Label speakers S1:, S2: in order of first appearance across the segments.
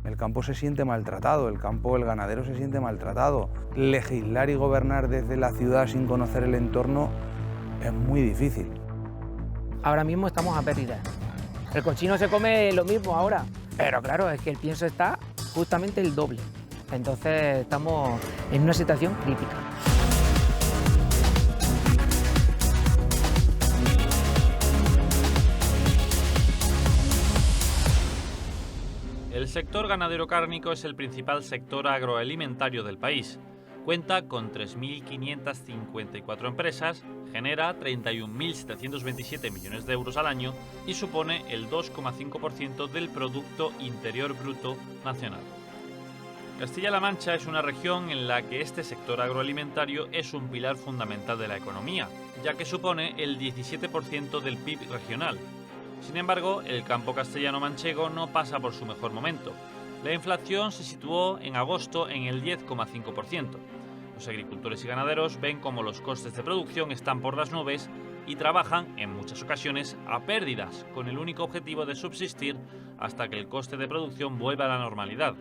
S1: El campo se siente maltratado, el ganadero se siente maltratado. Legislar y gobernar desde la ciudad sin conocer el entorno es muy difícil.
S2: Ahora mismo estamos a pérdida. El cochino se come lo mismo ahora, pero claro, es que el pienso está justamente el doble. Entonces estamos en una situación crítica.
S3: El sector ganadero cárnico es el principal sector agroalimentario del país. Cuenta con 3.554 empresas, genera 31.727 millones de euros al año y supone el 2,5% del Producto Interior Bruto Nacional. Castilla-La Mancha es una región en la que este sector agroalimentario es un pilar fundamental de la economía, ya que supone el 17% del PIB regional. Sin embargo, el campo castellano-manchego no pasa por su mejor momento. La inflación se situó en agosto en el 10,5%. Los agricultores y ganaderos ven como los costes de producción están por las nubes y trabajan, en muchas ocasiones, a pérdidas, con el único objetivo de subsistir hasta que el coste de producción vuelva a la normalidad.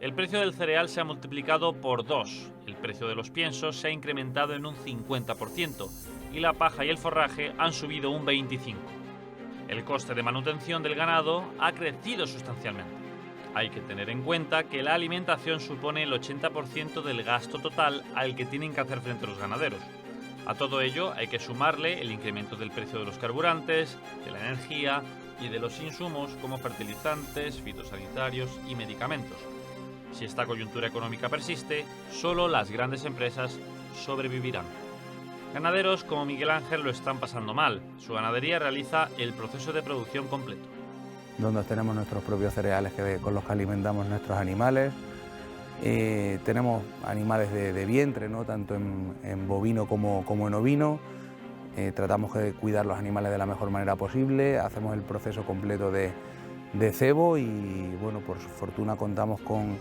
S3: El precio del cereal se ha multiplicado por 2, el precio de los piensos se ha incrementado en un 50% y la paja y el forraje han subido un 25%. El coste de manutención del ganado ha crecido sustancialmente. Hay que tener en cuenta que la alimentación supone el 80% del gasto total al que tienen que hacer frente los ganaderos. A todo ello hay que sumarle el incremento del precio de los carburantes, de la energía y de los insumos como fertilizantes, fitosanitarios y medicamentos. Si esta coyuntura económica persiste, solo las grandes empresas sobrevivirán. Ganaderos como Miguel Ángel lo están pasando mal. Su ganadería realiza el proceso de producción completo.
S1: Donde tenemos nuestros propios cereales con los que alimentamos nuestros animales. Tenemos animales de vientre, ¿no? Tanto en bovino como en ovino. Tratamos de cuidar los animales de la mejor manera posible. Hacemos el proceso completo de cebo y, bueno, por fortuna contamos con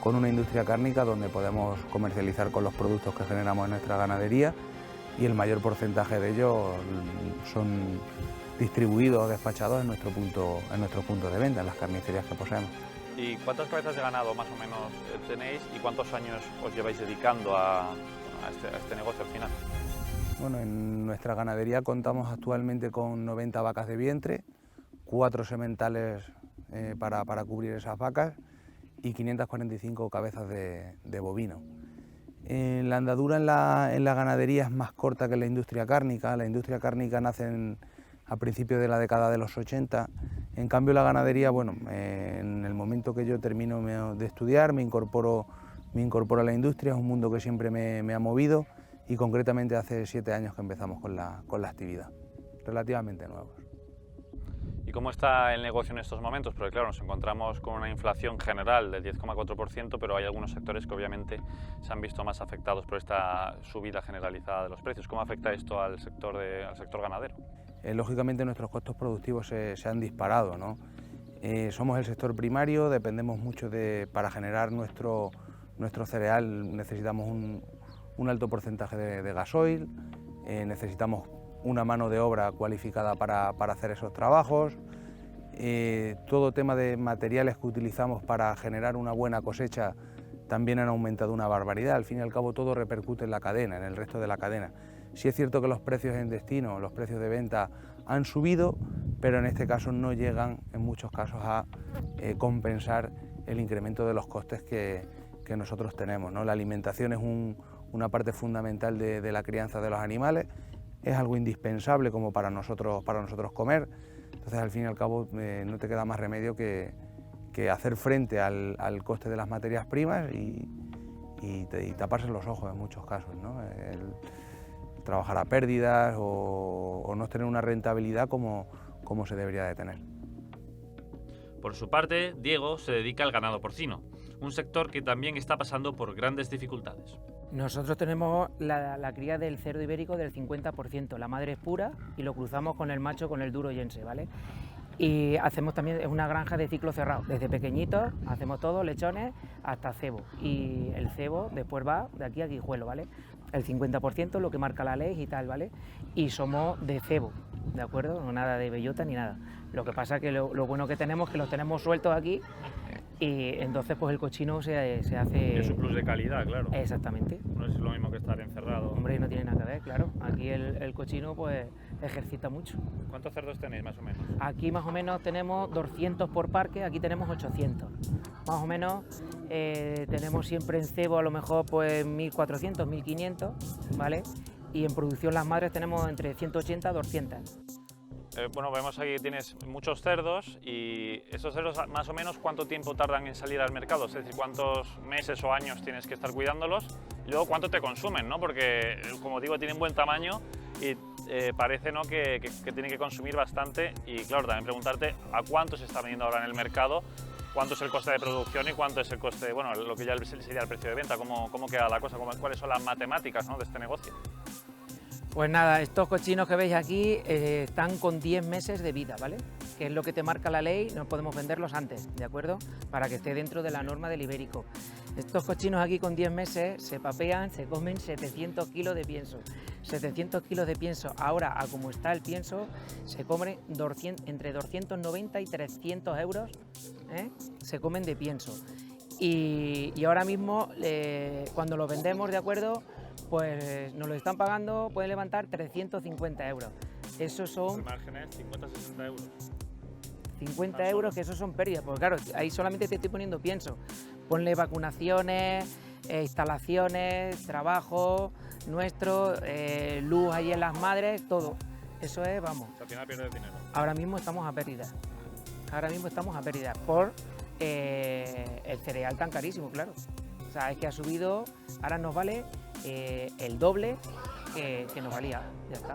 S1: una industria cárnica donde podemos comercializar con los productos que generamos en nuestra ganadería y el mayor porcentaje de ellos son distribuidos o despachados en nuestro punto de venta, en las carnicerías que poseemos.
S4: ¿Y cuántas cabezas de ganado más o menos tenéis y cuántos años os lleváis dedicando a este negocio al final?
S1: Bueno, en nuestra ganadería contamos actualmente con 90 vacas de vientre, 4 sementales para cubrir esas vacas y 545 cabezas de bovino. La andadura en la ganadería es más corta que en la industria cárnica. La industria cárnica nace a principios de la década de los 80. En cambio la ganadería, bueno, en el momento que yo termino de estudiar me incorporo a la industria, es un mundo que siempre me ha movido y concretamente hace 7 años que empezamos con la actividad, relativamente nuevos.
S4: ¿Y cómo está el negocio en estos momentos? Porque claro, nos encontramos con una inflación general del 10,4%, pero hay algunos sectores que obviamente se han visto más afectados por esta subida generalizada de los precios. ¿Cómo afecta esto al sector ganadero?
S1: Lógicamente nuestros costos productivos se han disparado, ¿no? Somos el sector primario, dependemos mucho para generar nuestro cereal, necesitamos un alto porcentaje de gasoil, necesitamos una mano de obra cualificada para hacer esos trabajos, todo tema de materiales que utilizamos para generar una buena cosecha también han aumentado una barbaridad. Al fin y al cabo todo repercute en la cadena, en el resto de la cadena. Sí es cierto que los precios en destino, los precios de venta han subido, pero en este caso no llegan en muchos casos a compensar el incremento de los costes que nosotros tenemos, ¿no? La alimentación es una parte fundamental de la crianza de los animales. Es algo indispensable como para nosotros comer, entonces al fin y al cabo no te queda más remedio que hacer frente al coste de las materias primas y taparse los ojos en muchos casos, ¿no? El trabajar a pérdidas o no tener una rentabilidad como se debería de tener.
S3: Por su parte, Diego se dedica al ganado porcino, un sector que también está pasando por grandes dificultades.
S2: Nosotros tenemos la cría del cerdo ibérico del 50%, la madre es pura y lo cruzamos con el macho con el duro yense, ¿vale? Y hacemos también una granja de ciclo cerrado, desde pequeñitos hacemos todo, lechones hasta cebo, y el cebo después va de aquí a Guijuelo, ¿vale? El 50% lo que marca la ley y tal, ¿vale? Y somos de cebo, ¿de acuerdo? No nada de bellota ni nada. Lo que pasa es que lo bueno que tenemos es que los tenemos sueltos aquí y entonces pues el cochino se hace...
S4: Es un plus de calidad, claro.
S2: Exactamente.
S4: No es lo mismo que estar encerrado.
S2: Hombre, no tiene nada que ver, claro. Aquí el cochino pues ejercita mucho.
S4: ¿Cuántos cerdos tenéis más o menos?
S2: Aquí más o menos tenemos 200 por parque, aquí tenemos 800. Más o menos tenemos siempre en cebo a lo mejor pues 1400, 1500, ¿vale? Y en producción las madres tenemos entre 180 y 200.
S4: Bueno, vemos aquí tienes muchos cerdos y esos cerdos más o menos ¿cuánto tiempo tardan en salir al mercado? Es decir, ¿cuántos meses o años tienes que estar cuidándolos? Y luego, ¿cuánto te consumen? ¿No? Porque, como digo, tienen buen tamaño y parece, ¿no?, que tienen que consumir bastante. Y claro, también preguntarte a cuánto se está vendiendo ahora en el mercado, cuánto es el coste de producción y cuánto es el coste, bueno, lo que ya sería el precio de venta, cómo queda la cosa, cuáles son las matemáticas, ¿no?, de este negocio.
S2: Pues nada, estos cochinos que veis aquí están con 10 meses de vida, ¿vale? Que es lo que te marca la ley, no podemos venderlos antes, ¿de acuerdo? Para que esté dentro de la norma del ibérico. Estos cochinos aquí con 10 meses se papean, se comen 700 kilos de pienso. 700 kilos de pienso. Ahora, a como está el pienso, se comen entre 290 y 300 euros, se comen de pienso. Y ahora mismo, cuando los vendemos, ¿de acuerdo?, pues nos lo están pagando, pueden levantar 350 euros. Esos son...
S4: ¿El margen es 50-60 euros?
S2: 50 euros, que esos son pérdidas, porque claro, ahí solamente te estoy poniendo pienso. Ponle vacunaciones, instalaciones, trabajo nuestro, luz ahí en las madres, todo. Eso es, vamos.
S4: Al final pierdes dinero.
S2: Ahora mismo estamos a pérdida. Ahora mismo estamos a pérdida por el cereal tan carísimo, claro. O sea, es que ha subido, ahora nos vale el doble que nos valía, ya está.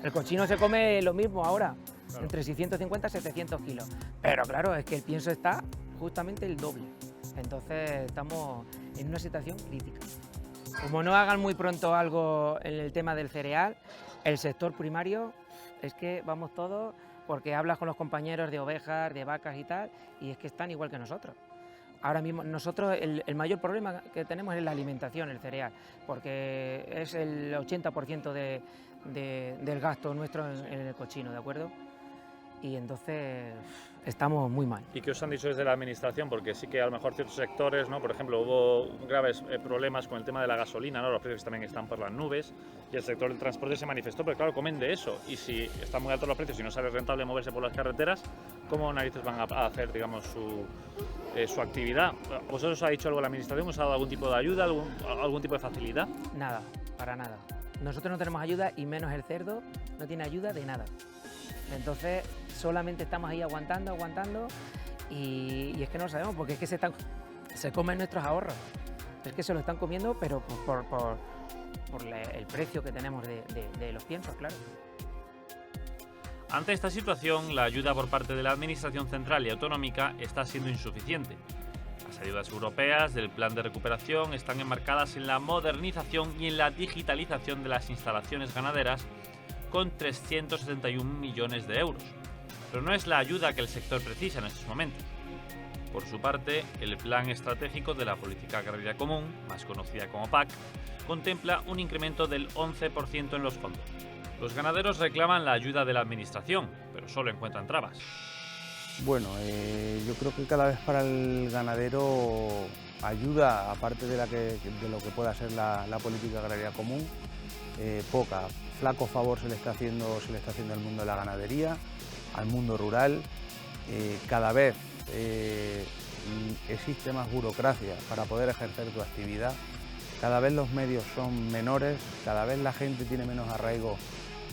S2: El cochino se come lo mismo ahora, claro, entre 650 y 700 kilos. Pero claro, es que el pienso está justamente el doble. Entonces estamos en una situación crítica. Como no hagan muy pronto algo en el tema del cereal, el sector primario es que vamos todos, porque hablas con los compañeros de ovejas, de vacas y tal, y es que están igual que nosotros. Ahora mismo nosotros el mayor problema que tenemos es la alimentación, el cereal, porque es el 80% del gasto nuestro en el cochino, ¿de acuerdo? Y entonces estamos muy mal.
S4: ¿Y qué os han dicho desde la administración? Porque sí que a lo mejor ciertos sectores, ¿no? Por ejemplo, hubo graves problemas con el tema de la gasolina, ¿no? Los precios también están por las nubes y el sector del transporte se manifestó, pero claro, comen de eso. Y si están muy altos los precios y no sale rentable moverse por las carreteras, ¿cómo narices van a hacer, digamos, su actividad? ¿Vosotros os ha dicho algo la administración? ¿Os ha dado algún tipo de ayuda, algún tipo de facilidad?
S2: Nada, para nada. Nosotros no tenemos ayuda y menos el cerdo no tiene ayuda de nada. Entonces solamente estamos ahí aguantando y es que no lo sabemos porque es que se comen nuestros ahorros. Es que se lo están comiendo, pero por el precio que tenemos de los piensos, claro.
S3: Ante esta situación, la ayuda por parte de la Administración Central y Autonómica está siendo insuficiente. Las ayudas europeas del Plan de Recuperación están enmarcadas en la modernización y en la digitalización de las instalaciones ganaderas, con 371 millones de euros. Pero no es la ayuda que el sector precisa en estos momentos. Por su parte, el Plan Estratégico de la Política Agraria Común, más conocida como PAC, contempla un incremento del 11% en los fondos. Los ganaderos reclaman la ayuda de la Administración, pero solo encuentran trabas.
S1: Bueno, yo creo que cada vez para el ganadero ayuda, aparte de lo que pueda ser la Política Agraria Común, poca. Flaco favor se le está haciendo al mundo de la ganadería, al mundo rural. Cada vez existe más burocracia para poder ejercer tu actividad, cada vez los medios son menores, cada vez la gente tiene menos arraigo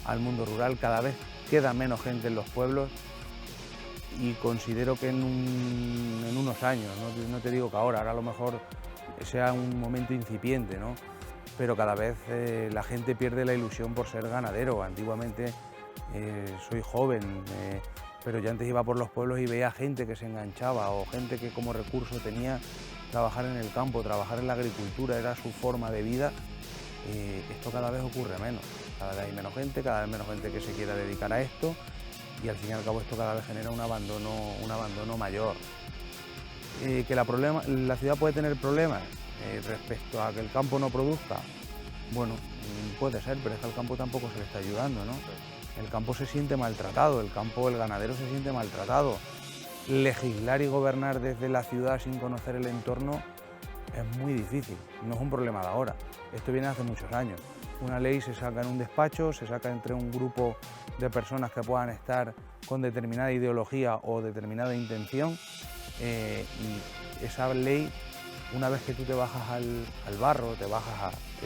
S1: al mundo rural, cada vez queda menos gente en los pueblos y considero que en unos años, no te digo que ahora a lo mejor sea un momento incipiente, ¿no?, pero cada vez la gente pierde la ilusión por ser ganadero. Antiguamente soy joven, pero yo antes iba por los pueblos y veía gente que se enganchaba o gente que como recurso tenía trabajar en el campo, trabajar en la agricultura, era su forma de vida. Esto cada vez ocurre menos, cada vez hay menos gente que se quiera dedicar a esto y al fin y al cabo esto cada vez genera un abandono mayor. Que la ciudad puede tener problemas respecto a que el campo no produzca, bueno, puede ser, pero es que al campo tampoco se le está ayudando, ¿no? El campo se siente maltratado, el ganadero se siente maltratado. legislar y gobernar desde la ciudad sin conocer el entorno es muy difícil, no es un problema de ahora, esto viene hace muchos años. Una ley se saca en un despacho, se saca entre un grupo de personas que puedan estar con determinada ideología o determinada intención y esa ley, una vez que tú te bajas al barro, te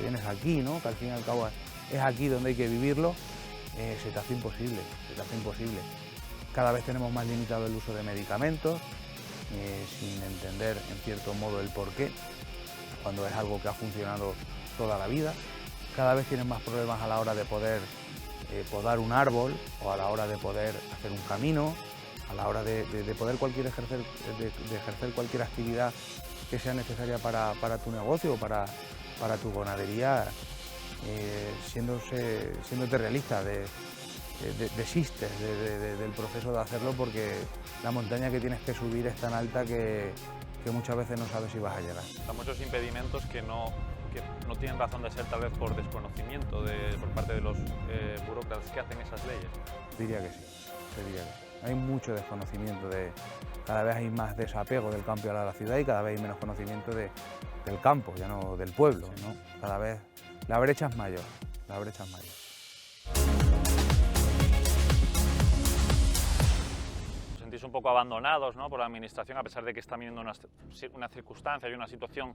S1: vienes aquí, ¿no? Que al fin y al cabo es aquí donde hay que vivirlo, se te hace imposible, Cada vez tenemos más limitado el uso de medicamentos, sin entender en cierto modo el porqué, cuando es algo que ha funcionado toda la vida. Cada vez tienen más problemas a la hora de poder podar un árbol o a la hora de poder hacer un camino, a la hora de poder ejercer cualquier actividad que sea necesaria para tu negocio o para tu ganadería, siéndote realista, desistes del proceso de hacerlo porque la montaña que tienes que subir es tan alta que muchas veces no sabes si vas a llegar.
S4: Hay muchos impedimentos que no tienen razón de ser, tal vez por desconocimiento por parte de los burócratas que hacen esas leyes.
S1: Diría que sí, Hay mucho desconocimiento, cada vez hay más desapego del campo a la ciudad y cada vez hay menos conocimiento del campo, ya no del pueblo, ¿no? Cada vez la brecha es mayor,
S4: Os sentís un poco abandonados, ¿no?, por la administración, a pesar de que están viviendo una circunstancia y una situación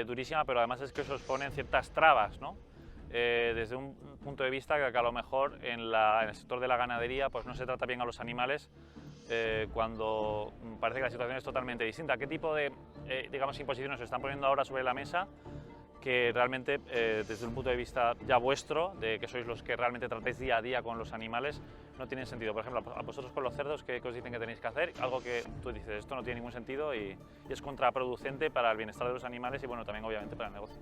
S4: durísima, pero además es que eso os ponen ciertas trabas, ¿no? Desde un punto de vista que a lo mejor en el sector de la ganadería pues no se trata bien a los animales cuando parece que la situación es totalmente distinta. ¿Qué tipo de digamos, imposiciones se están poniendo ahora sobre la mesa que realmente desde un punto de vista ya vuestro, de que sois los que realmente tratáis día a día con los animales, no tienen sentido? Por ejemplo, a vosotros con los cerdos, ¿qué os dicen que tenéis que hacer? Algo que tú dices, esto no tiene ningún sentido y es contraproducente para el bienestar de los animales y bueno, también obviamente para el negocio.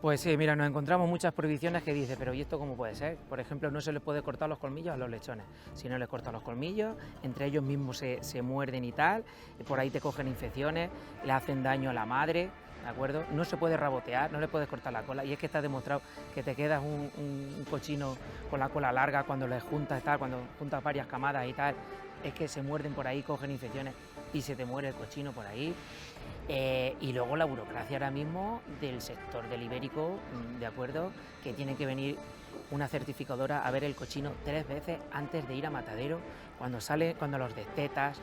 S2: Pues sí, mira, nos encontramos muchas prohibiciones que dice, pero ¿y esto cómo puede ser? Por ejemplo, no se les puede cortar los colmillos a los lechones. Si no les cortan los colmillos, entre ellos mismos se muerden y tal, por ahí te cogen infecciones, le hacen daño a la madre, ¿de acuerdo? No se puede rabotear, no le puedes cortar la cola y es que está demostrado que te quedas un cochino con la cola larga cuando le juntas tal, cuando juntas varias camadas y tal, es que se muerden por ahí, cogen infecciones y se te muere el cochino por ahí. Y luego la burocracia ahora mismo del sector del ibérico, ¿de acuerdo? Que tiene que venir una certificadora a ver el cochino 3 veces antes de ir a matadero, cuando los destetas,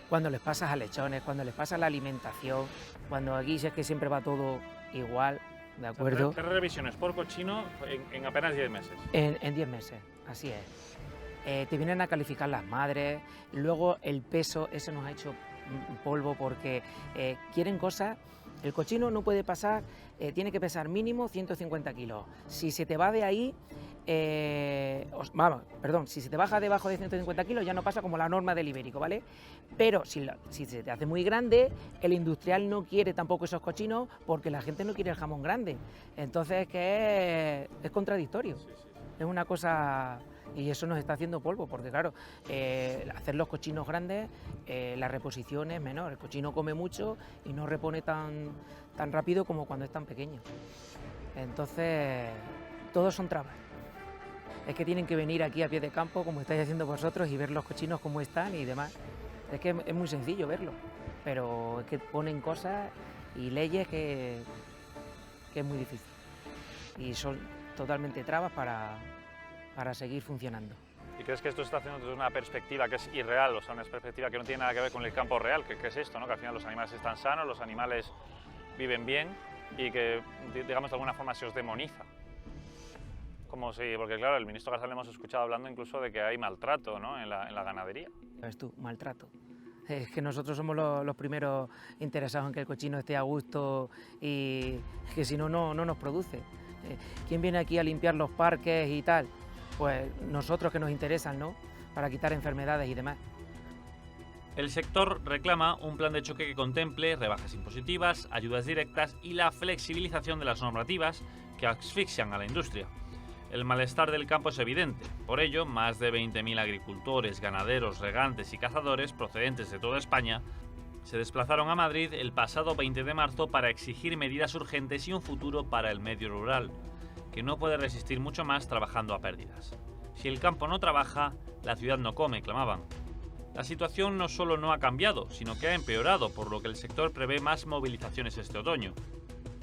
S2: cuando les pasas a lechones, cuando les pasas la alimentación, cuando aquí es que siempre va todo igual, ¿de acuerdo?
S4: 3 revisiones por cochino en apenas 10 meses.
S2: En 10 meses, así es. Te vienen a calificar las madres, luego el peso, eso nos ha hecho polvo porque quieren cosas. El cochino no puede pasar, tiene que pesar mínimo 150 kilos. Si se te va de ahí, si se te baja debajo de 150 kilos ya no pasa como la norma del ibérico, ¿vale? Pero si se te hace muy grande, el industrial no quiere tampoco esos cochinos porque la gente no quiere el jamón grande. Entonces es contradictorio, sí. Es una cosa... Y eso nos está haciendo polvo, porque claro, hacer los cochinos grandes, la reposición es menor. El cochino come mucho y no repone tan rápido como cuando es tan pequeño. Entonces, todos son trabas. Es que tienen que venir aquí a pie de campo, como estáis haciendo vosotros, y ver los cochinos cómo están y demás. Es que es muy sencillo verlo, pero es que ponen cosas y leyes que es muy difícil. Y son totalmente trabas para seguir funcionando.
S4: ¿Y crees que esto se está haciendo desde una perspectiva que es irreal, o sea, una perspectiva que no tiene nada que ver con el campo real, que es esto, ¿no? Que al final los animales están sanos, los animales viven bien y que, digamos, de alguna forma se os demoniza? Como si, porque claro, el ministro Garzal hemos escuchado hablando incluso de que hay maltrato, ¿no?, en la ganadería.
S2: ¿Ves tú? Maltrato. Es que nosotros somos los primeros interesados en que el cochino esté a gusto y que si no, no nos produce. ¿Quién viene aquí a limpiar los parques y tal? Pues nosotros, que nos interesan, ¿no?, para quitar enfermedades y demás.
S3: El sector reclama un plan de choque que contemple rebajas impositivas, ayudas directas y la flexibilización de las normativas que asfixian a la industria. El malestar del campo es evidente. Por ello, más de 20.000 agricultores, ganaderos, regantes y cazadores procedentes de toda España se desplazaron a Madrid el pasado 20 de marzo para exigir medidas urgentes y un futuro para el medio rural, que no puede resistir mucho más trabajando a pérdidas. Si el campo no trabaja, la ciudad no come, clamaban. La situación no solo no ha cambiado, sino que ha empeorado, por lo que el sector prevé más movilizaciones este otoño.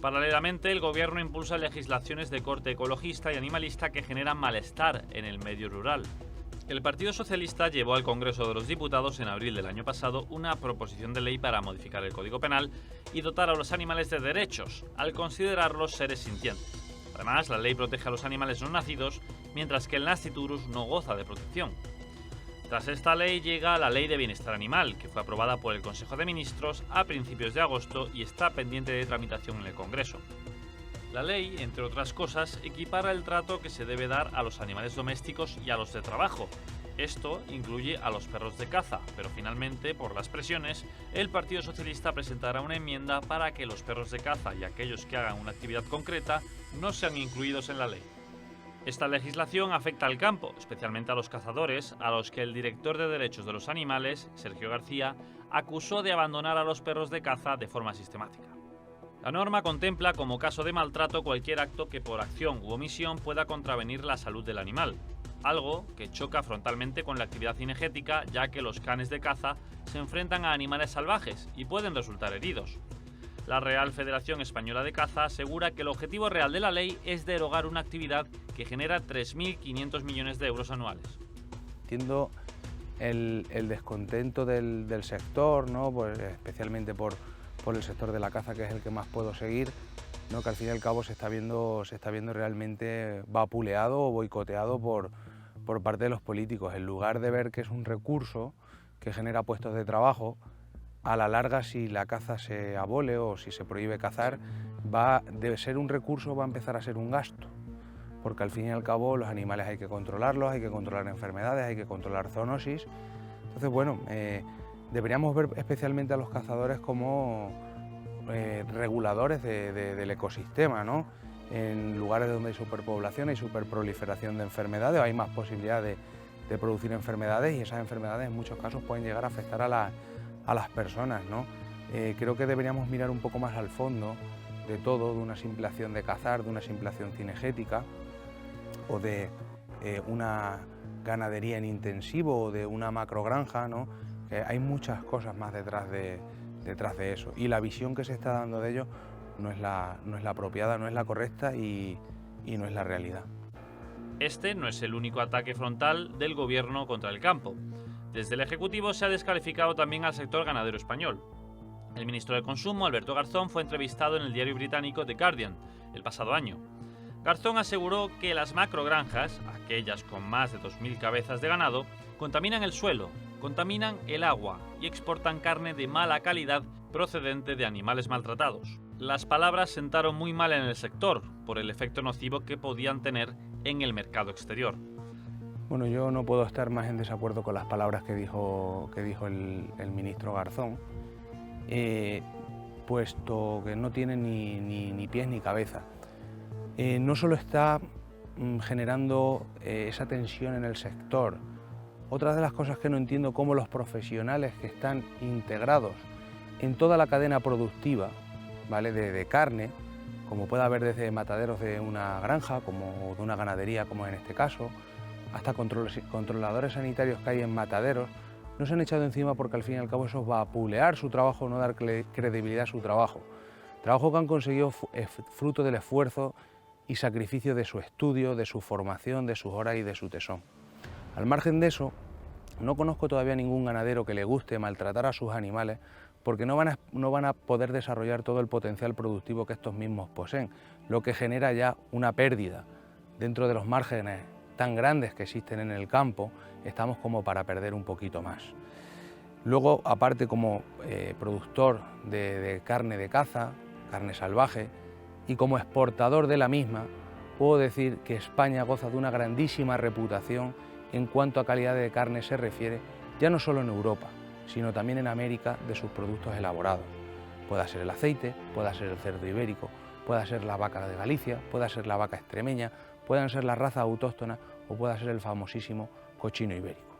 S3: Paralelamente, el gobierno impulsa legislaciones de corte ecologista y animalista que generan malestar en el medio rural. El Partido Socialista llevó al Congreso de los Diputados en abril del año pasado una proposición de ley para modificar el Código Penal y dotar a los animales de derechos, al considerarlos seres sintientes. Además, la ley protege a los animales no nacidos, mientras que el nasciturus no goza de protección. Tras esta ley llega la Ley de Bienestar Animal, que fue aprobada por el Consejo de Ministros a principios de agosto y está pendiente de tramitación en el Congreso. La ley, entre otras cosas, equipara el trato que se debe dar a los animales domésticos y a los de trabajo. Esto incluye a los perros de caza, pero finalmente, por las presiones, el Partido Socialista presentará una enmienda para que los perros de caza y aquellos que hagan una actividad concreta no sean incluidos en la ley. Esta legislación afecta al campo, especialmente a los cazadores, a los que el director de Derechos de los Animales, Sergio García, acusó de abandonar a los perros de caza de forma sistemática. La norma contempla como caso de maltrato cualquier acto que por acción u omisión pueda contravenir la salud del animal, algo que choca frontalmente con la actividad cinegética, ya que los canes de caza se enfrentan a animales salvajes y pueden resultar heridos. La Real Federación Española de Caza asegura que el objetivo real de la ley es derogar una actividad que genera 3.500 millones de euros anuales.
S1: Entiendo el descontento del sector, ¿no? Pues especialmente por el sector de la caza, que es el que más puedo seguir, ¿no? Que al fin y al cabo se está viendo realmente vapuleado o boicoteado por parte de los políticos. En lugar de ver que es un recurso que genera puestos de trabajo, a la larga, si la caza se abole o si se prohíbe cazar, de ser un recurso va a empezar a ser un gasto, porque al fin y al cabo los animales hay que controlarlos, hay que controlar enfermedades, hay que controlar zoonosis. Entonces, bueno, deberíamos ver especialmente a los cazadores como reguladores del ecosistema, ¿no? En lugares donde hay superpoblación, hay superproliferación de enfermedades, hay más posibilidad de producir enfermedades, y esas enfermedades en muchos casos pueden llegar a afectar a las personas, ¿no? Creo que deberíamos mirar un poco más al fondo de todo, de una simple acción de cazar, de una simple acción cinegética, o de una ganadería en intensivo, o de una macrogranja, ¿no? Hay muchas cosas más detrás de eso, y la visión que se está dando de ello no es la apropiada, no es la correcta y no es la realidad.
S3: Este no es el único ataque frontal del gobierno contra el campo. Desde el Ejecutivo se ha descalificado también al sector ganadero español. El ministro de Consumo, Alberto Garzón, fue entrevistado en el diario británico The Guardian el pasado año. Garzón aseguró que las macrogranjas, aquellas con más de 2.000 cabezas de ganado, contaminan el suelo, contaminan el agua y exportan carne de mala calidad procedente de animales maltratados. Las palabras sentaron muy mal en el sector por el efecto nocivo que podían tener en el mercado exterior.
S1: Bueno, yo no puedo estar más en desacuerdo con las palabras que dijo el ministro Garzón, puesto que no tiene ni pies ni cabeza. No solo está generando esa tensión en el sector. Otra de las cosas que no entiendo, cómo los profesionales que están integrados en toda la cadena productiva, ¿vale?, de carne, como puede haber desde mataderos de una granja, como de una ganadería, como en este caso, hasta controladores sanitarios que hay en mataderos, no se han echado encima, porque al fin y al cabo eso va a vapulear su trabajo, no dar credibilidad a su trabajo. Trabajo que han conseguido fruto del esfuerzo y sacrificio de su estudio, de su formación, de sus horas y de su tesón. Al margen de eso, no conozco todavía ningún ganadero que le guste maltratar a sus animales, porque no van a poder desarrollar todo el potencial productivo que estos mismos poseen, lo que genera ya una pérdida. Dentro de los márgenes tan grandes que existen en el campo, estamos como para perder un poquito más. Luego, aparte, como productor de carne de caza, carne salvaje, y como exportador de la misma, puedo decir que España goza de una grandísima reputación en cuanto a calidad de carne se refiere, ya no solo en Europa, sino también en América, de sus productos elaborados. Pueda ser el aceite, pueda ser el cerdo ibérico, pueda ser la vaca de Galicia, pueda ser la vaca extremeña, puedan ser las razas autóctonas o pueda ser el famosísimo cochino ibérico.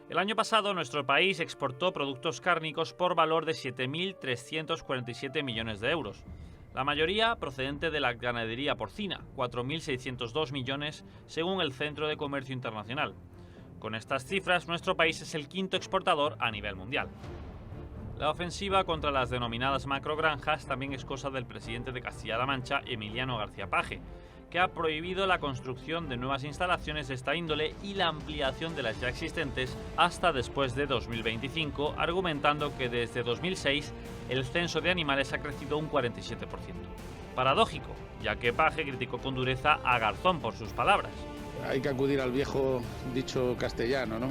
S3: El año pasado nuestro país exportó productos cárnicos por valor de 7.347 millones de euros. La mayoría procedente de la ganadería porcina, 4.602 millones según el Centro de Comercio Internacional. Con estas cifras, nuestro país es el quinto exportador a nivel mundial. La ofensiva contra las denominadas macrogranjas también es cosa del presidente de Castilla-La Mancha, Emiliano García Paje, que ha prohibido la construcción de nuevas instalaciones de esta índole y la ampliación de las ya existentes hasta después de 2025, argumentando que desde 2006 el censo de animales ha crecido un 47%. Paradójico, ya que Paje criticó con dureza a Garzón por sus palabras.
S5: Hay que acudir al viejo dicho castellano, ¿no?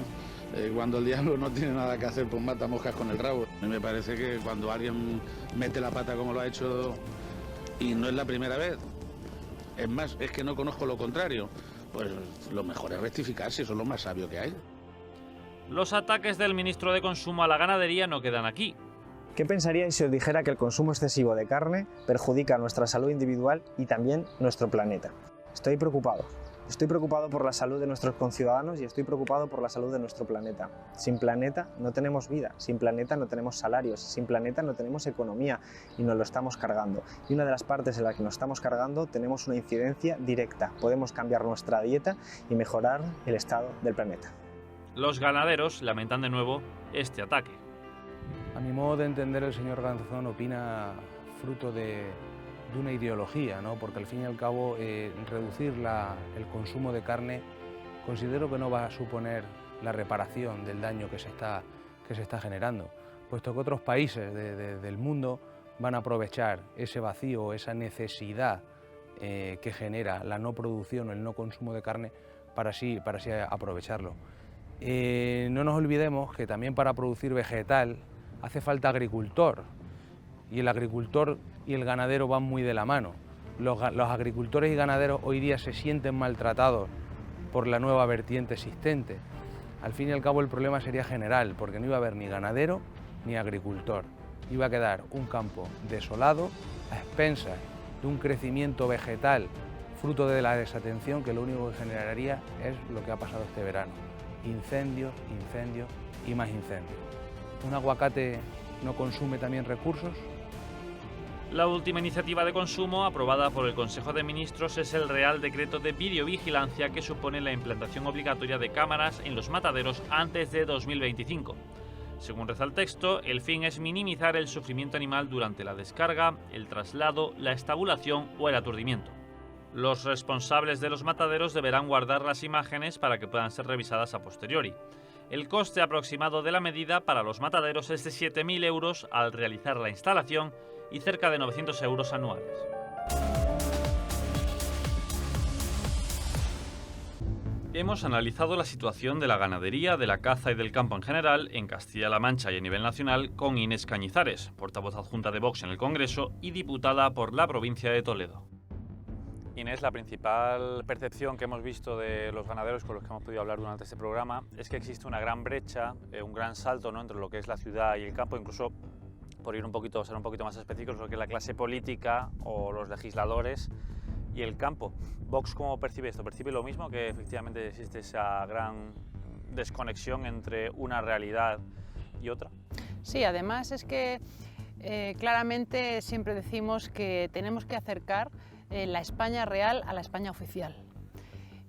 S5: Cuando el diablo no tiene nada que hacer, pues mata moscas con el rabo. A mí me parece que cuando alguien mete la pata como lo ha hecho, y no es la primera vez, es más, es que no conozco lo contrario, pues lo mejor es rectificar, si eso es lo más sabio que hay.
S3: Los ataques del ministro de Consumo a la ganadería no quedan aquí.
S6: ¿Qué pensaríais si os dijera que el consumo excesivo de carne perjudica nuestra salud individual y también nuestro planeta? Estoy preocupado. Estoy preocupado por la salud de nuestros conciudadanos y estoy preocupado por la salud de nuestro planeta. Sin planeta no tenemos vida, sin planeta no tenemos salarios, sin planeta no tenemos economía y nos lo estamos cargando. Y una de las partes en la que nos estamos cargando tenemos una incidencia directa. Podemos cambiar nuestra dieta y mejorar el estado del planeta.
S3: Los ganaderos lamentan de nuevo este ataque.
S1: A mi modo de entender, el señor Garzón opina fruto de una ideología, ¿no? Porque al fin y al cabo reducir el consumo de carne considero que no va a suponer la reparación del daño que se está generando, puesto que otros países del mundo van a aprovechar ese vacío, esa necesidad que genera la no producción o el no consumo de carne para así aprovecharlo. No nos olvidemos que también para producir vegetal hace falta agricultor, y el agricultor y el ganadero van muy de la mano. Los agricultores y ganaderos hoy día se sienten maltratados por la nueva vertiente existente. Al fin y al cabo el problema sería general, porque no iba a haber ni ganadero ni agricultor. Iba a quedar un campo desolado a expensas de un crecimiento vegetal fruto de la desatención que lo único que generaría es lo que ha pasado este verano. Incendios, incendios y más incendios. ¿Un aguacate no consume también recursos?
S3: La última iniciativa de consumo aprobada por el Consejo de Ministros es el Real Decreto de Videovigilancia, que supone la implantación obligatoria de cámaras en los mataderos antes de 2025. Según reza el texto, el fin es minimizar el sufrimiento animal durante la descarga, el traslado, la estabulación o el aturdimiento. Los responsables de los mataderos deberán guardar las imágenes para que puedan ser revisadas a posteriori. El coste aproximado de la medida para los mataderos es de 7.000 euros al realizar la instalación y cerca de 900 euros anuales. Hemos analizado la situación de la ganadería, de la caza y del campo en general en Castilla-La Mancha y a nivel nacional con Inés Cañizares, portavoz adjunta de Vox en el Congreso y diputada por la provincia de Toledo.
S4: Inés, la principal percepción que hemos visto de los ganaderos con los que hemos podido hablar durante este programa es que existe una gran brecha, un gran salto, ¿no?, entre lo que es la ciudad y el campo, incluso por ser un poquito más específicos, lo que es la clase política o los legisladores y el campo. ¿Vox cómo percibe esto? ¿Percibe lo mismo, que efectivamente existe esa gran desconexión entre una realidad y otra?
S7: Sí, además es que claramente siempre decimos que tenemos que acercar la España real a la España oficial.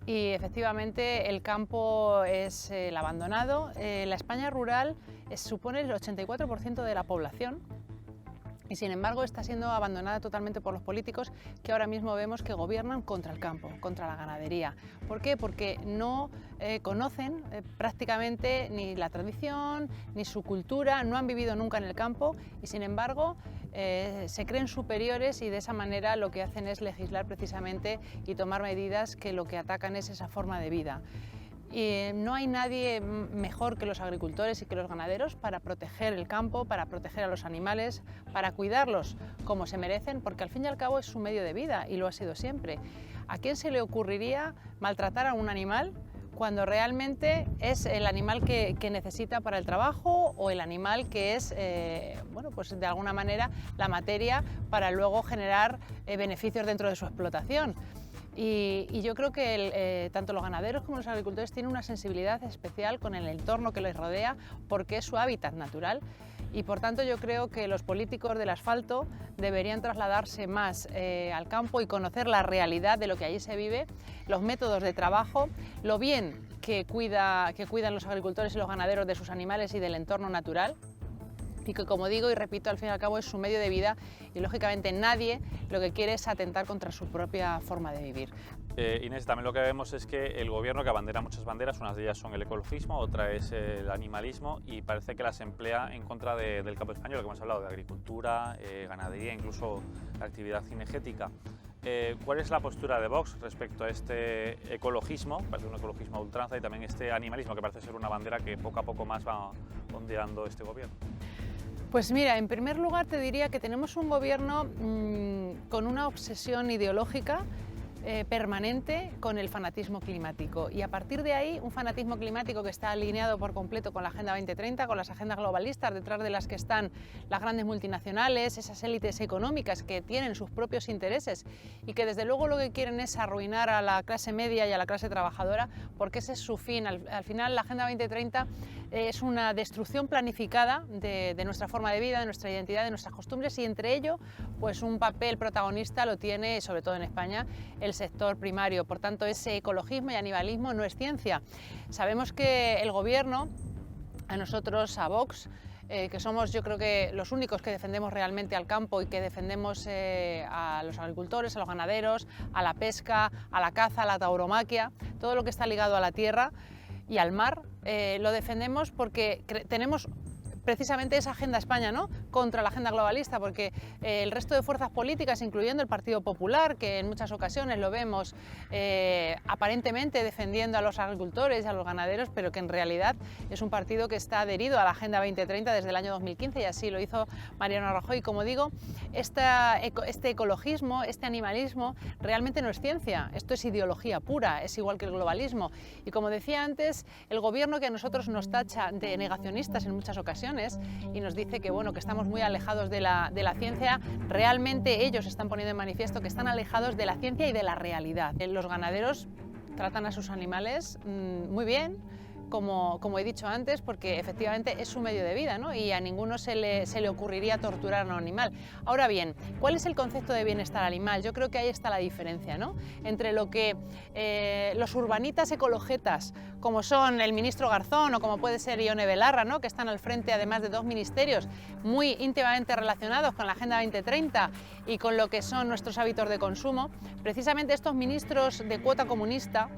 S7: Y efectivamente el campo es el abandonado. La España rural supone el 84% de la población y sin embargo está siendo abandonada totalmente por los políticos, que ahora mismo vemos que gobiernan contra el campo, contra la ganadería. ¿Por qué? Porque no conocen prácticamente ni la tradición ni su cultura, no han vivido nunca en el campo y sin embargo se creen superiores y de esa manera lo que hacen es legislar precisamente y tomar medidas que lo que atacan es esa forma de vida. Y no hay nadie mejor que los agricultores y que los ganaderos para proteger el campo, para proteger a los animales, para cuidarlos como se merecen, porque al fin y al cabo es su medio de vida y lo ha sido siempre. ¿A quién se le ocurriría maltratar a un animal cuando realmente es el animal que necesita para el trabajo o el animal que es, bueno, pues de alguna manera la materia para luego generar beneficios dentro de su explotación? Y yo creo que tanto los ganaderos como los agricultores tienen una sensibilidad especial con el entorno que les rodea porque es su hábitat natural Y por tanto yo creo que los políticos del asfalto deberían trasladarse más al campo y conocer la realidad de lo que allí se vive, los métodos de trabajo, lo bien que cuidan los agricultores y los ganaderos de sus animales y del entorno natural. Y que, como digo y repito, al fin y al cabo es su medio de vida y lógicamente nadie lo que quiere es atentar contra su propia forma de vivir.
S4: Inés, también lo que vemos es que el gobierno, que abandera muchas banderas, unas de ellas son el ecologismo, otra es el animalismo, y parece que las emplea en contra del campo español, que hemos hablado de agricultura, ganadería, incluso actividad cinegética. ¿Cuál es la postura de Vox respecto a este ecologismo, parece un ecologismo a ultranza, y también este animalismo, que parece ser una bandera que poco a poco más va ondeando este gobierno?
S7: Pues mira, en primer lugar te diría que tenemos un gobierno con una obsesión ideológica permanente con el fanatismo climático, y a partir de ahí un fanatismo climático que está alineado por completo con la Agenda 2030, con las agendas globalistas detrás de las que están las grandes multinacionales, esas élites económicas que tienen sus propios intereses y que desde luego lo que quieren es arruinar a la clase media y a la clase trabajadora, porque ese es su fin. Al final la Agenda 2030 es una destrucción planificada de nuestra forma de vida, de nuestra identidad, de nuestras costumbres, y entre ello pues un papel protagonista lo tiene, sobre todo en España, el sector primario. Por tanto, ese ecologismo y animalismo no es ciencia. Sabemos que el gobierno, a nosotros, a Vox, que somos yo creo que los únicos que defendemos realmente al campo y que defendemos a los agricultores, a los ganaderos, a la pesca, a la caza, a la tauromaquia, todo lo que está ligado a la tierra y al mar, lo defendemos porque tenemos precisamente esa agenda España, ¿no?, contra la agenda globalista, porque el resto de fuerzas políticas, incluyendo el Partido Popular, que en muchas ocasiones lo vemos aparentemente defendiendo a los agricultores y a los ganaderos, pero que en realidad es un partido que está adherido a la Agenda 2030 desde el año 2015, y así lo hizo Mariano Rajoy. Como digo, este ecologismo, este animalismo, realmente no es ciencia, esto es ideología pura, es igual que el globalismo. Y como decía antes, el gobierno, que a nosotros nos tacha de negacionistas en muchas ocasiones y nos dice que, bueno, que estamos muy alejados de la ciencia, realmente ellos están poniendo en manifiesto que están alejados de la ciencia y de la realidad. Los ganaderos tratan a sus animales muy bien, como he dicho antes, porque efectivamente es su medio de vida, ¿no?, y a ninguno se le ocurriría torturar a un animal. Ahora bien, ¿cuál es el concepto de bienestar animal? Yo creo que ahí está la diferencia, ¿no?, entre lo que los urbanitas ecologetas, como son el ministro Garzón o como puede ser Ione Belarra, ¿no?, que están al frente además de dos ministerios muy íntimamente relacionados con la Agenda 2030 y con lo que son nuestros hábitos de consumo, precisamente estos ministros de cuota comunista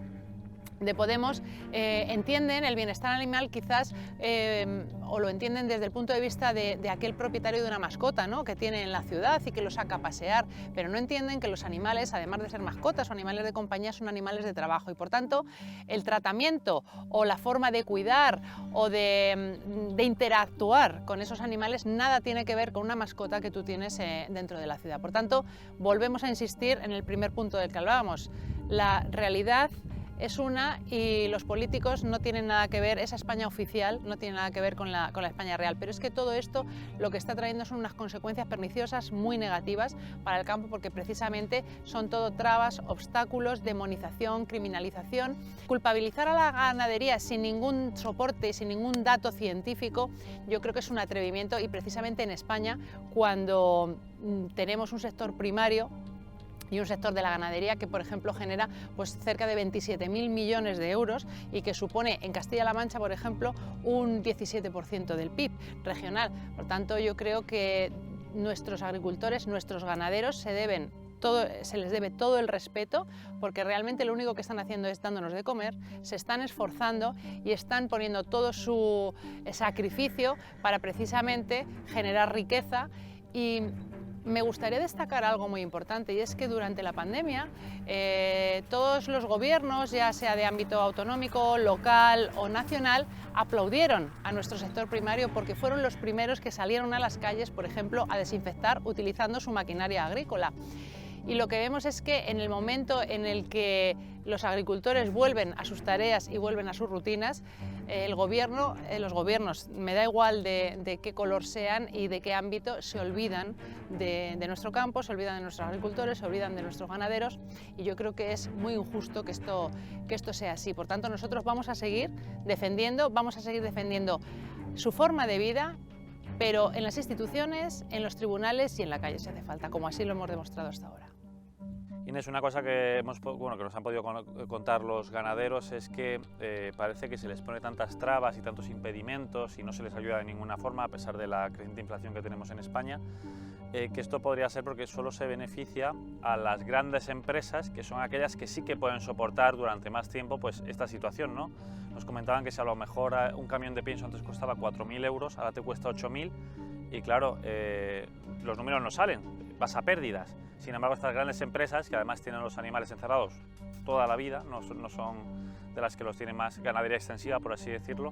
S7: de Podemos entienden el bienestar animal quizás o lo entienden desde el punto de vista de aquel propietario de una mascota, ¿no?, que tiene en la ciudad y que lo saca a pasear, pero no entienden que los animales, además de ser mascotas o animales de compañía, son animales de trabajo, y por tanto el tratamiento o la forma de cuidar o de interactuar con esos animales nada tiene que ver con una mascota que tú tienes dentro de la ciudad. Por tanto, volvemos a insistir en el primer punto del que hablábamos: la realidad es una y los políticos no tienen nada que ver, esa España oficial no tiene nada que ver con la España real, pero es que todo esto lo que está trayendo son unas consecuencias perniciosas muy negativas para el campo, porque precisamente son todo trabas, obstáculos, demonización, criminalización. Culpabilizar a la ganadería sin ningún soporte y sin ningún dato científico, yo creo que es un atrevimiento, y precisamente en España, cuando tenemos un sector primario y un sector de la ganadería que, por ejemplo, genera pues cerca de 27.000 millones de euros y que supone en Castilla-La Mancha, por ejemplo, un 17% del PIB regional. Por tanto, yo creo que nuestros agricultores, nuestros ganaderos se les debe todo el respeto, porque realmente lo único que están haciendo es dándonos de comer, se están esforzando y están poniendo todo su sacrificio para precisamente generar riqueza. Y me gustaría destacar algo muy importante, y es que durante la pandemia todos los gobiernos, ya sea de ámbito autonómico, local o nacional, aplaudieron a nuestro sector primario porque fueron los primeros que salieron a las calles, por ejemplo, a desinfectar utilizando su maquinaria agrícola. Y lo que vemos es que en el momento en el que los agricultores vuelven a sus tareas y vuelven a sus rutinas, los gobiernos, me da igual de qué color sean y de qué ámbito, se olvidan de nuestro campo, se olvidan de nuestros agricultores, se olvidan de nuestros ganaderos, y yo creo que es muy injusto que esto sea así. Por tanto, nosotros vamos a seguir defendiendo su forma de vida, pero en las instituciones, en los tribunales y en la calle si hace falta, como así lo hemos demostrado hasta ahora.
S4: Inés, una cosa que, que nos han podido contar los ganaderos es que parece que se les pone tantas trabas y tantos impedimentos y no se les ayuda de ninguna forma, a pesar de la creciente inflación que tenemos en España, que esto podría ser porque solo se beneficia a las grandes empresas, que son aquellas que sí que pueden soportar durante más tiempo pues, esta situación, ¿no? Nos comentaban que si a lo mejor un camión de pienso antes costaba 4.000 euros, ahora te cuesta 8.000 y claro, los números no salen, vas a pérdidas. Sin embargo, estas grandes empresas, que además tienen los animales encerrados toda la vida, no son de las que los tienen más ganadería extensiva, por así decirlo,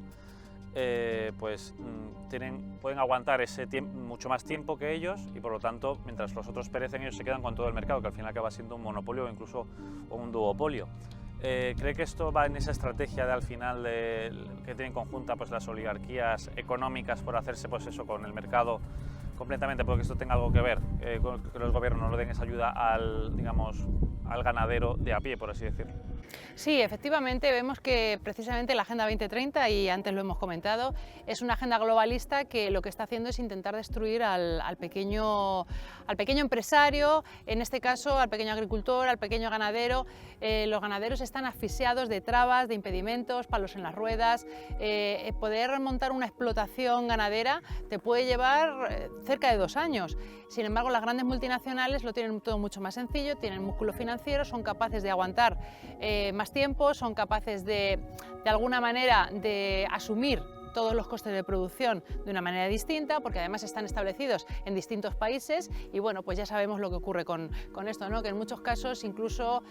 S4: pueden aguantar ese mucho más tiempo que ellos y por lo tanto, mientras los otros perecen, ellos se quedan con todo el mercado, que al final acaba siendo un monopolio o incluso un duopolio. ¿Cree que esto va en esa estrategia de al final que tienen conjunta pues, las oligarquías económicas por hacerse pues, eso con el mercado completamente, porque esto tenga algo que ver, con que los gobiernos no den esa ayuda al ganadero de a pie, por así decirlo?
S7: Sí, efectivamente vemos que precisamente la Agenda 2030, y antes lo hemos comentado, es una agenda globalista que lo que está haciendo es intentar destruir al pequeño empresario, en este caso al pequeño agricultor, al pequeño ganadero. Los ganaderos están asfixiados de trabas, de impedimentos, palos en las ruedas. Poder montar una explotación ganadera te puede llevar cerca de 2 años. Sin embargo, las grandes multinacionales lo tienen todo mucho más sencillo, tienen músculo financiero, son capaces de aguantar más tiempo, son capaces de alguna manera de asumir todos los costes de producción de una manera distinta, porque además están establecidos en distintos países y bueno, pues ya sabemos lo que ocurre con esto, ¿no? Que en muchos casos incluso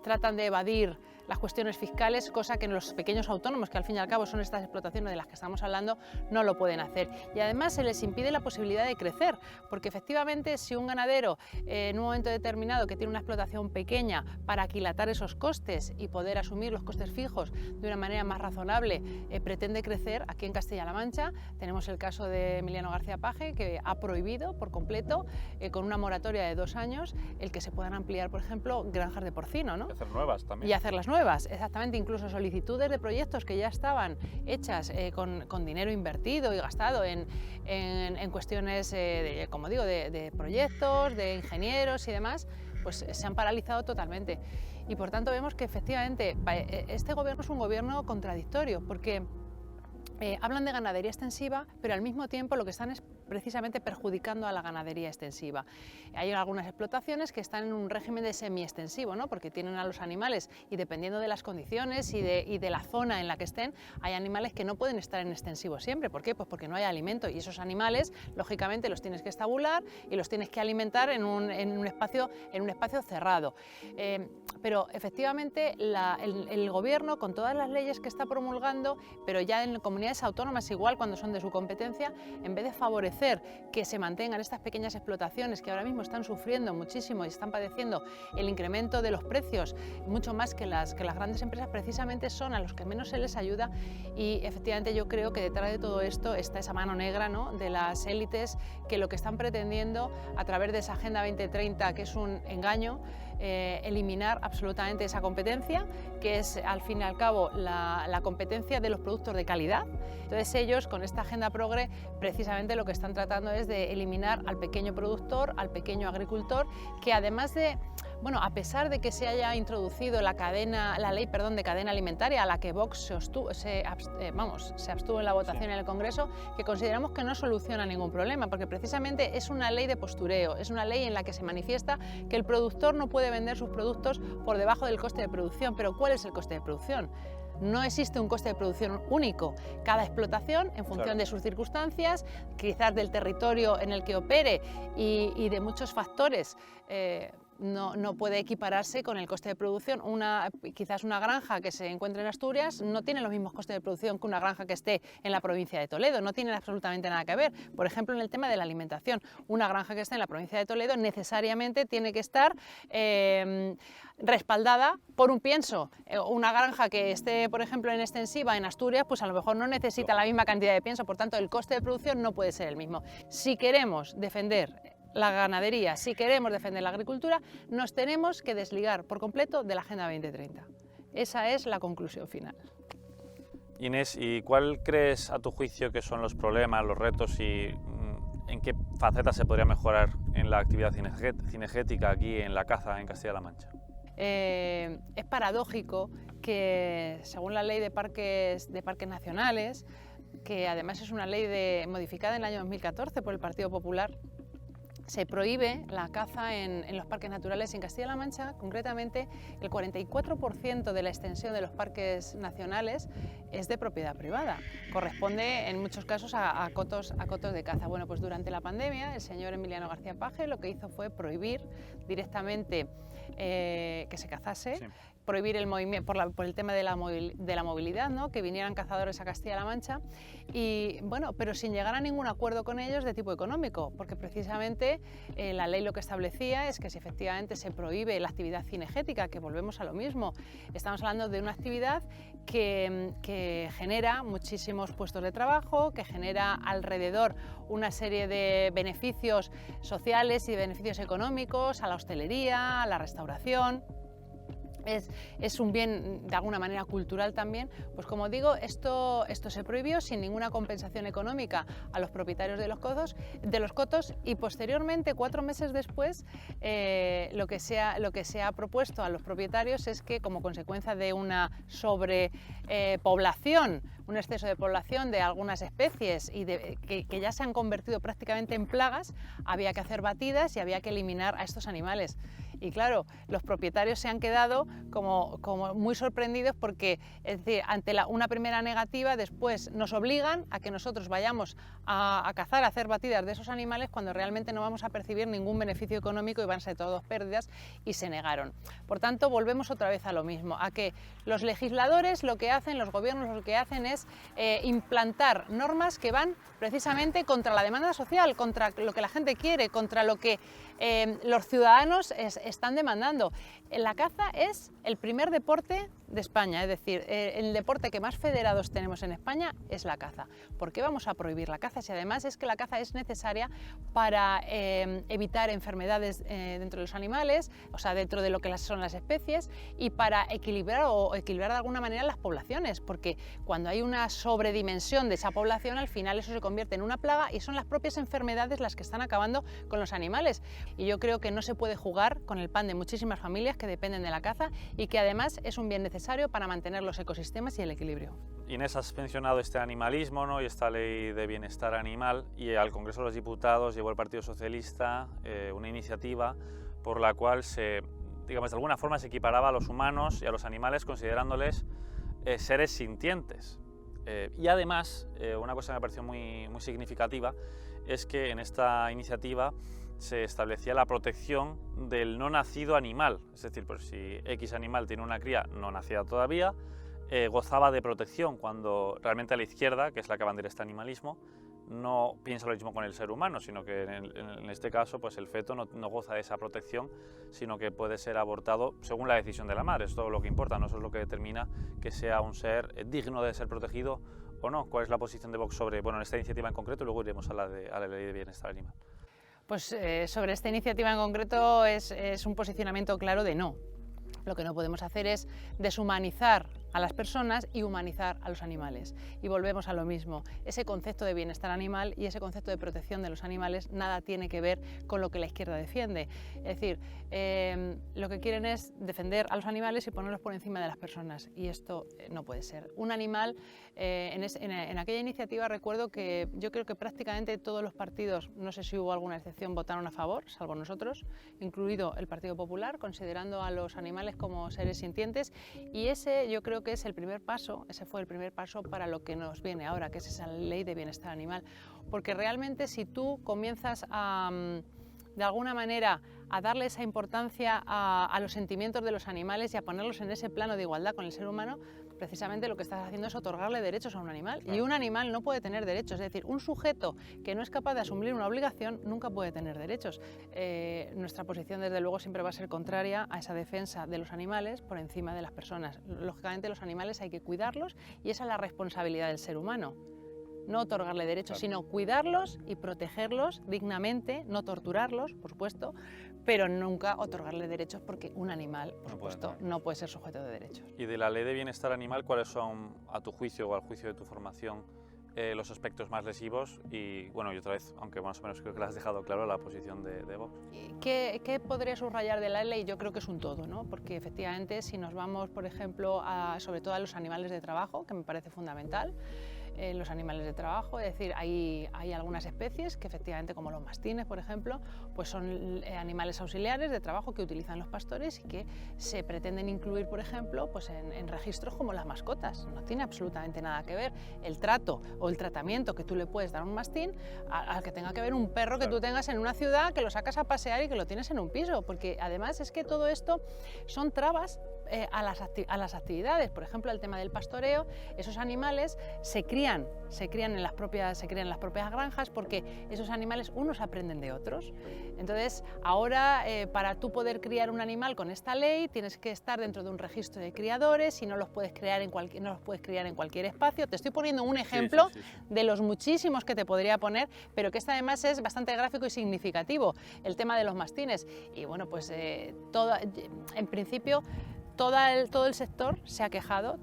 S7: tratan de evadir las cuestiones fiscales, cosa que en los pequeños autónomos, que al fin y al cabo son estas explotaciones de las que estamos hablando, no lo pueden hacer. Y además se les impide la posibilidad de crecer, porque efectivamente si un ganadero en un momento determinado que tiene una explotación pequeña, para aquilatar esos costes y poder asumir los costes fijos de una manera más razonable, pretende crecer, aquí en Castilla-La Mancha tenemos el caso de Emiliano García Paje, que ha prohibido por completo, con una moratoria de 2 años, el que se puedan ampliar, por ejemplo, granjas de porcino, ¿no?
S4: Y hacer nuevas también.
S7: Y hacerlas nuevas. Exactamente, incluso solicitudes de proyectos que ya estaban hechas con dinero invertido y gastado en cuestiones, como digo, de proyectos, de ingenieros y demás, pues se han paralizado totalmente. Y por tanto vemos que efectivamente este gobierno es un gobierno contradictorio, porque hablan de ganadería extensiva, pero al mismo tiempo lo que están es precisamente perjudicando a la ganadería extensiva. Hay algunas explotaciones que están en un régimen de semi-extensivo, ¿no? Porque tienen a los animales y dependiendo de las condiciones y de la zona en la que estén, hay animales que no pueden estar en extensivo siempre. ¿Por qué? Pues porque no hay alimento y esos animales, lógicamente, los tienes que estabular y los tienes que alimentar en un espacio cerrado. Pero efectivamente el gobierno, con todas las leyes que está promulgando, pero ya en comunidades autónomas igual cuando son de su competencia, en vez de favorecer que se mantengan estas pequeñas explotaciones que ahora mismo están sufriendo muchísimo y están padeciendo el incremento de los precios mucho más que las grandes empresas, precisamente son a los que menos se les ayuda. Y efectivamente yo creo que detrás de todo esto está esa mano negra, ¿no?, de las élites, que lo que están pretendiendo a través de esa Agenda 2030, que es un engaño, eliminar absolutamente esa competencia, que es al fin y al cabo la competencia de los productos de calidad. Entonces ellos con esta agenda progre precisamente lo que están tratando es de eliminar al pequeño productor, al pequeño agricultor, que además de, bueno, a pesar de que se haya introducido la ley de cadena alimentaria, a la que Vox se abstuvo en la votación en el Congreso, que consideramos que no soluciona ningún problema, porque precisamente es una ley de postureo, es una ley en la que se manifiesta que el productor no puede vender sus productos por debajo del coste de producción. Pero ¿cuál es el coste de producción? No existe un coste de producción único. Cada explotación, en función de sus circunstancias, quizás del territorio en el que opere y de muchos factores, no puede equipararse con el coste de producción. Quizás una granja que se encuentre en Asturias no tiene los mismos costes de producción que una granja que esté en la provincia de Toledo, no tienen absolutamente nada que ver. Por ejemplo, en el tema de la alimentación, una granja que esté en la provincia de Toledo necesariamente tiene que estar respaldada por un pienso. Una granja que esté, por ejemplo, en extensiva en Asturias, pues a lo mejor no necesita la misma cantidad de pienso, por tanto el coste de producción no puede ser el mismo. Si queremos defender la ganadería, si queremos defender la agricultura, nos tenemos que desligar por completo de la Agenda 2030. Esa es la conclusión final.
S4: Inés, ¿y cuál crees a tu juicio que son los problemas, los retos y en qué facetas se podría mejorar en la actividad cinegética aquí en la caza en Castilla-La Mancha?
S7: Es paradójico que, según la ley de parques nacionales, que además es una ley modificada en el año 2014 por el Partido Popular, se prohíbe la caza en los parques naturales. En Castilla-La Mancha, concretamente, el 44% de la extensión de los parques nacionales es de propiedad privada. Corresponde, en muchos casos, a cotos de caza. Bueno, pues durante la pandemia, el señor Emiliano García Paje lo que hizo fue prohibir directamente que se cazase. Sí. Prohibir el movimiento por el tema de la movilidad, ¿no? Que vinieran cazadores a Castilla-La Mancha, y bueno, pero sin llegar a ningún acuerdo con ellos de tipo económico, porque precisamente la ley lo que establecía es que si efectivamente se prohíbe la actividad cinegética, que volvemos a lo mismo, estamos hablando de una actividad que genera muchísimos puestos de trabajo, que genera alrededor una serie de beneficios sociales y beneficios económicos a la hostelería, a la restauración. Es un bien de alguna manera cultural también. Pues como digo, esto se prohibió sin ninguna compensación económica a los propietarios de los cotos, y posteriormente, 4 meses después, lo que se ha propuesto a los propietarios es que, como consecuencia de una sobrepoblación, un exceso de población de algunas especies y que ya se han convertido prácticamente en plagas, había que hacer batidas y había que eliminar a estos animales. Y claro, los propietarios se han quedado como muy sorprendidos porque, es decir, ante una primera negativa, después nos obligan a que nosotros vayamos a cazar, a hacer batidas de esos animales cuando realmente no vamos a percibir ningún beneficio económico y van a ser todos pérdidas, y se negaron. Por tanto, volvemos otra vez a lo mismo, a que los legisladores lo que hacen, los gobiernos lo que hacen es implantar normas que van precisamente contra la demanda social, contra lo que la gente quiere, contra lo que los ciudadanos están demandando. La caza es el primer deporte de España, es decir, el deporte que más federados tenemos en España es la caza. ¿Por qué vamos a prohibir la caza? Si además es que la caza es necesaria para evitar enfermedades dentro de los animales, o sea, dentro de lo que son las especies, y para equilibrar de alguna manera las poblaciones, porque cuando hay una sobredimensión de esa población, al final eso se convierte en una plaga y son las propias enfermedades las que están acabando con los animales. Y yo creo que no se puede jugar con el pan de muchísimas familias que dependen de la caza y que además es un bien necesario para mantener los ecosistemas y el equilibrio.
S4: Inés, has mencionado este animalismo, ¿no? Y esta ley de bienestar animal, y al Congreso de los Diputados llevó el Partido Socialista una iniciativa por la cual digamos, de alguna forma se equiparaba a los humanos y a los animales considerándoles seres sintientes. Y además, una cosa que me pareció muy significativa es que en esta iniciativa se establecía la protección del no nacido animal, es decir, pues si X animal tiene una cría no nacida todavía, gozaba de protección, cuando realmente a la izquierda, que es la que abandera este animalismo, no piensa lo mismo con el ser humano, sino que en este caso pues el feto no goza de esa protección, sino que puede ser abortado según la decisión de la madre. Eso es todo lo que importa, no eso es lo que determina que sea un ser digno de ser protegido o no. ¿Cuál es la posición de Vox sobre esta iniciativa en concreto? Y luego iremos a la ley de bienestar animal.
S7: Pues sobre esta iniciativa en concreto es un posicionamiento claro de no. Lo que no podemos hacer es deshumanizar a las personas y humanizar a los animales. Y volvemos a lo mismo, ese concepto de bienestar animal y ese concepto de protección de los animales nada tiene que ver con lo que la izquierda defiende. Es decir, lo que quieren es defender a los animales y ponerlos por encima de las personas, y esto no puede ser. Un animal, en aquella iniciativa recuerdo que yo creo que prácticamente todos los partidos, no sé si hubo alguna excepción, votaron a favor, salvo nosotros, incluido el Partido Popular, considerando a los animales como seres sintientes, y ese yo creo que es el primer paso, ese fue el primer paso para lo que nos viene ahora, que es esa ley de bienestar animal, porque realmente si tú comienzas de alguna manera a darle esa importancia a los sentimientos de los animales y a ponerlos en ese plano de igualdad con el ser humano, precisamente lo que estás haciendo es otorgarle derechos a un animal. Claro. Y un animal no puede tener derechos, es decir, un sujeto que no es capaz de asumir una obligación nunca puede tener derechos. Nuestra posición desde luego siempre va a ser contraria a esa defensa de los animales por encima de las personas. Lógicamente los animales hay que cuidarlos y esa es la responsabilidad del ser humano. no otorgarle derechos, sino cuidarlos y protegerlos dignamente, no torturarlos, por supuesto, pero nunca otorgarle derechos porque un animal, por supuesto, no puede ser sujeto de derechos.
S4: Y de la Ley de Bienestar Animal, ¿cuáles son, a tu juicio o al juicio de tu formación, los aspectos más lesivos? Y bueno, y otra vez, aunque más o menos creo que lo has dejado claro, la posición de Vox.
S7: ¿Qué podría subrayar de la ley? Yo creo que es un todo, ¿no? Porque efectivamente si nos vamos, por ejemplo, sobre todo a los animales de trabajo, que me parece fundamental, los animales de trabajo, es decir, hay algunas especies que efectivamente, como los mastines, por ejemplo, pues son animales auxiliares de trabajo que utilizan los pastores y que se pretenden incluir, por ejemplo, pues en registros como las mascotas. No tiene absolutamente nada que ver el trato o el tratamiento que tú le puedes dar a un mastín al que tenga que ver un perro que tú tengas en una ciudad, que lo sacas a pasear y que lo tienes en un piso, porque además es que todo esto son trabas a las actividades. Por ejemplo, el tema del pastoreo, esos animales se crían en las propias granjas porque esos animales unos aprenden de otros. Entonces, ahora para tú poder criar un animal con esta ley tienes que estar dentro de un registro de criadores y no los puedes criar en cualquier espacio. Te estoy poniendo un ejemplo de los muchísimos que te podría poner, pero que este además es bastante gráfico y significativo, el tema de los mastines. Y bueno, pues en principio todo el sector se ha quejado,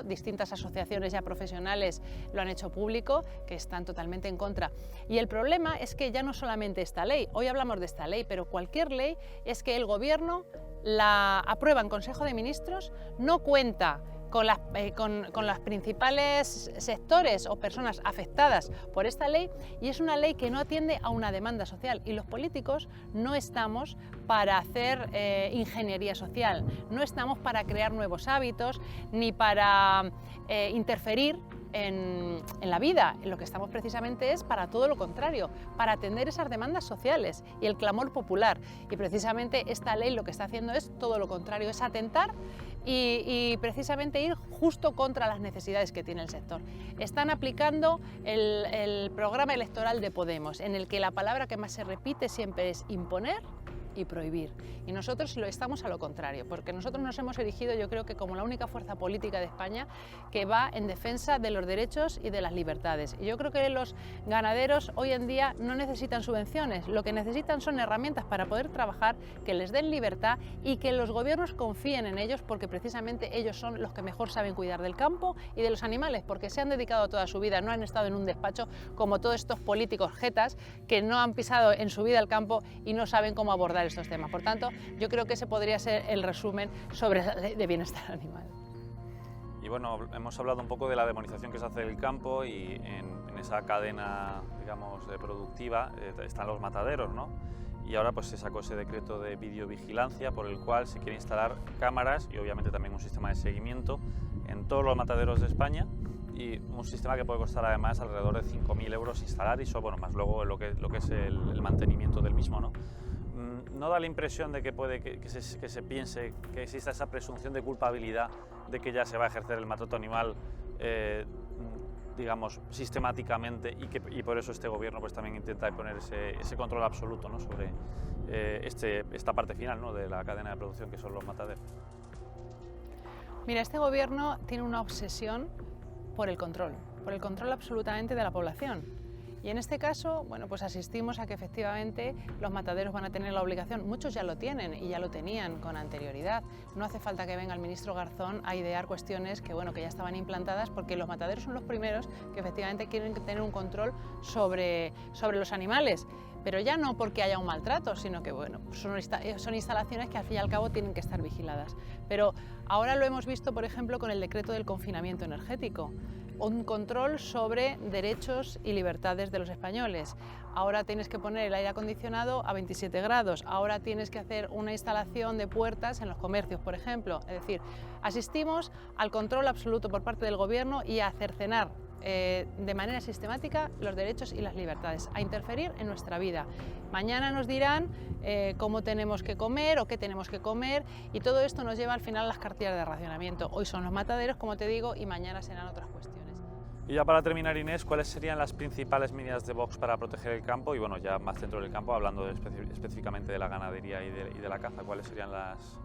S7: distintas asociaciones ya profesionales lo han hecho público, que están totalmente en contra. Y el problema es que ya no solamente esta ley, hoy hablamos de esta ley, pero cualquier ley es que el Gobierno la aprueba en Consejo de Ministros, no cuenta con las principales sectores o personas afectadas por esta ley, y es una ley que no atiende a una demanda social, y los políticos no estamos para hacer ingeniería social, no estamos para crear nuevos hábitos ni para interferir en la vida. Lo que estamos precisamente es para todo lo contrario, para atender esas demandas sociales y el clamor popular, y precisamente esta ley lo que está haciendo es todo lo contrario, es atentar y precisamente ir justo contra las necesidades que tiene el sector. Están aplicando el programa electoral de Podemos, en el que la palabra que más se repite siempre es imponer y prohibir. Y nosotros lo estamos a lo contrario, porque nosotros nos hemos erigido, yo creo que como la única fuerza política de España que va en defensa de los derechos y de las libertades. Y yo creo que los ganaderos hoy en día no necesitan subvenciones, lo que necesitan son herramientas para poder trabajar, que les den libertad y que los gobiernos confíen en ellos, porque precisamente ellos son los que mejor saben cuidar del campo y de los animales, porque se han dedicado toda su vida, no han estado en un despacho como todos estos políticos jetas que no han pisado en su vida el campo y no saben cómo abordar estos temas. Por tanto, yo creo que ese podría ser el resumen sobre la ley de bienestar animal.
S4: Y bueno, hemos hablado un poco de la demonización que se hace del campo, y en esa cadena, digamos, productiva están los mataderos, ¿no? Y ahora pues se sacó ese decreto de videovigilancia por el cual se quiere instalar cámaras y obviamente también un sistema de seguimiento en todos los mataderos de España, y un sistema que puede costar además alrededor de 5.000 euros instalar, y eso, bueno, más luego lo que es el mantenimiento del mismo, ¿no? ¿No da la impresión de que se piense que exista esa presunción de culpabilidad de que ya se va a ejercer el maltrato animal, digamos, sistemáticamente, y por eso este gobierno pues también intenta poner ese control absoluto, ¿no?, sobre esta parte final, ¿no?, de la cadena de producción, que son los mataderos?
S7: Mira, este gobierno tiene una obsesión por el control absolutamente de la población. Y en este caso, bueno, pues asistimos a que efectivamente los mataderos van a tener la obligación, muchos ya lo tienen y ya lo tenían con anterioridad. No hace falta que venga el ministro Garzón a idear cuestiones que, bueno, que ya estaban implantadas, porque los mataderos son los primeros que efectivamente quieren tener un control sobre los animales, pero ya no porque haya un maltrato, sino que, bueno, son instalaciones que al fin y al cabo tienen que estar vigiladas. Pero ahora lo hemos visto, por ejemplo, con el decreto del confinamiento energético. Un control sobre derechos y libertades de los españoles. Ahora tienes que poner el aire acondicionado a 27 grados, ahora tienes que hacer una instalación de puertas en los comercios, por ejemplo. Es decir, asistimos al control absoluto por parte del gobierno y a cercenar de manera sistemática los derechos y las libertades, a interferir en nuestra vida. Mañana nos dirán cómo tenemos que comer o qué tenemos que comer, y todo esto nos lleva al final a las cartillas de racionamiento. Hoy son los mataderos, como te digo, y mañana serán otras cuestiones.
S4: Y ya para terminar, Inés, ¿cuáles serían las principales medidas de Vox para proteger el campo? Y bueno, ya más dentro del campo, hablando específicamente de la ganadería y de la caza, ¿cuáles serían las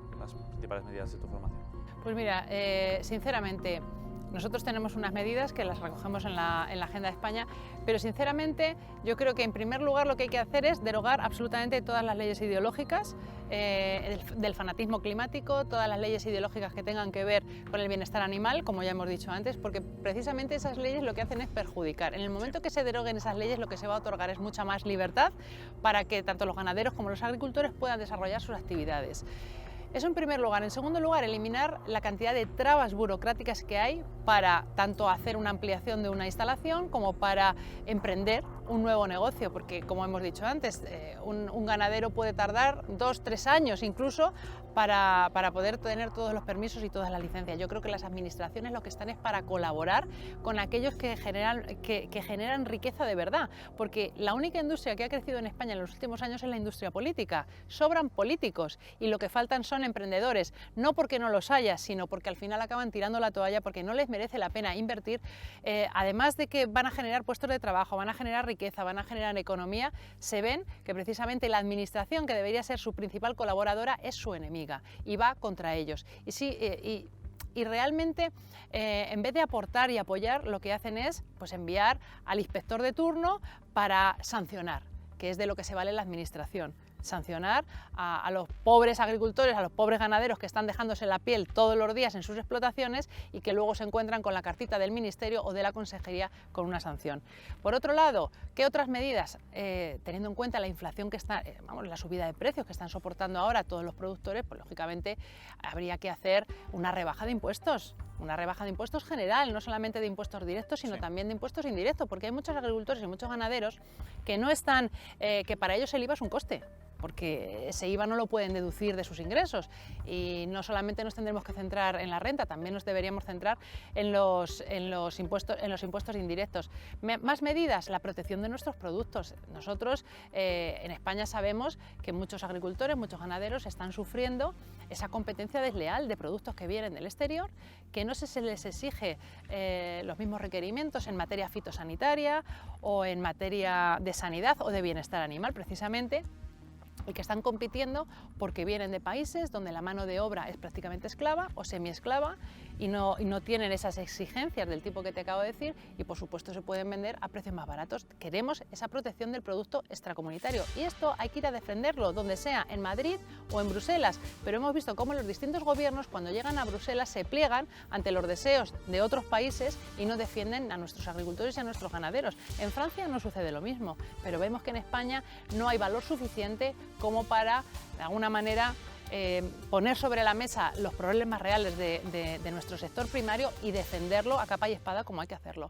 S4: principales medidas de tu formación?
S7: Pues mira, sinceramente, Nosotros tenemos unas medidas que las recogemos en la Agenda de España, pero sinceramente yo creo que en primer lugar lo que hay que hacer es derogar absolutamente todas las leyes ideológicas del fanatismo climático, todas las leyes ideológicas que tengan que ver con el bienestar animal, como ya hemos dicho antes, porque precisamente esas leyes lo que hacen es perjudicar. En el momento que se deroguen esas leyes, lo que se va a otorgar es mucha más libertad para que tanto los ganaderos como los agricultores puedan desarrollar sus actividades. Eso en primer lugar. En segundo lugar, eliminar la cantidad de trabas burocráticas que hay para tanto hacer una ampliación de una instalación como para emprender un nuevo negocio, porque como hemos dicho antes, un ganadero puede tardar 2-3 años incluso para poder tener todos los permisos y todas las licencias. Yo creo que las administraciones lo que están es para colaborar con aquellos que generan riqueza de verdad, porque la única industria que ha crecido en España en los últimos años es la industria política. Sobran políticos y lo que faltan son emprendedores, no porque no los haya, sino porque al final acaban tirando la toalla porque no les merece la pena invertir, además de que van a generar puestos de trabajo, van a generar riqueza, van a generar economía. Se ven que precisamente la administración, que debería ser su principal colaboradora, es su enemiga y va contra ellos. Y realmente, en vez de aportar y apoyar, lo que hacen es pues, enviar al inspector de turno para sancionar, que es de lo que se vale la administración. Sancionar a los pobres agricultores, a los pobres ganaderos que están dejándose la piel todos los días en sus explotaciones y que luego se encuentran con la cartita del Ministerio o de la Consejería con una sanción. Por otro lado, ¿qué otras medidas? Teniendo en cuenta la inflación que está, la subida de precios que están soportando ahora todos los productores, pues lógicamente habría que hacer una rebaja de impuestos. Una rebaja de impuestos general, no solamente de impuestos directos, sino también de impuestos indirectos, porque hay muchos agricultores y muchos ganaderos que no están, que para ellos el IVA es un coste, porque ese IVA no lo pueden deducir de sus ingresos, y no solamente nos tendremos que centrar en la renta, también nos deberíamos centrar en los impuestos indirectos. Más medidas, la protección de nuestros productos. Nosotros en España sabemos que muchos agricultores, muchos ganaderos están sufriendo esa competencia desleal de productos que vienen del exterior, que no se les exige los mismos requerimientos en materia fitosanitaria o en materia de sanidad o de bienestar animal, precisamente, y que están compitiendo porque vienen de países donde la mano de obra es prácticamente esclava o semiesclava y no tienen esas exigencias del tipo que te acabo de decir, y por supuesto se pueden vender a precios más baratos. Queremos esa protección del producto extracomunitario y esto hay que ir a defenderlo donde sea, en Madrid o en Bruselas, pero hemos visto cómo los distintos gobiernos cuando llegan a Bruselas se pliegan ante los deseos de otros países y no defienden a nuestros agricultores y a nuestros ganaderos. En Francia no sucede lo mismo, pero vemos que en España no hay valor suficiente como para, de alguna manera, poner sobre la mesa los problemas reales de nuestro sector primario y defenderlo a capa y espada como hay que hacerlo.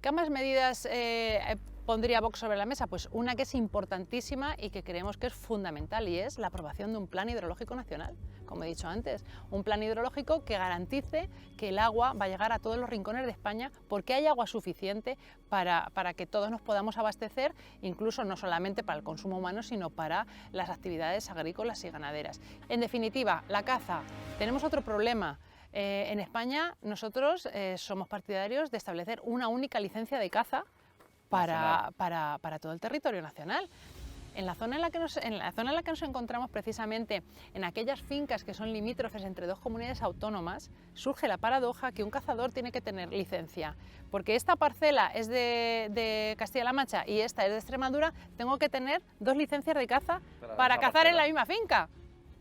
S7: ¿Qué más medidas pondría Vox sobre la mesa? Pues una que es importantísima y que creemos que es fundamental, y es la aprobación de un plan hidrológico nacional, como he dicho antes, un plan hidrológico que garantice que el agua va a llegar a todos los rincones de España, porque hay agua suficiente para que todos nos podamos abastecer, incluso no solamente para el consumo humano, sino para las actividades agrícolas y ganaderas. En definitiva, la caza. Tenemos otro problema. En España nosotros somos partidarios de establecer una única licencia de caza para todo el territorio nacional. En la zona en la que nos encontramos, precisamente en aquellas fincas que son limítrofes entre dos comunidades autónomas, surge la paradoja que un cazador tiene que tener licencia. Porque esta parcela es de Castilla-La Mancha y esta es de Extremadura, tengo que tener dos licencias de caza para cazar en la misma finca.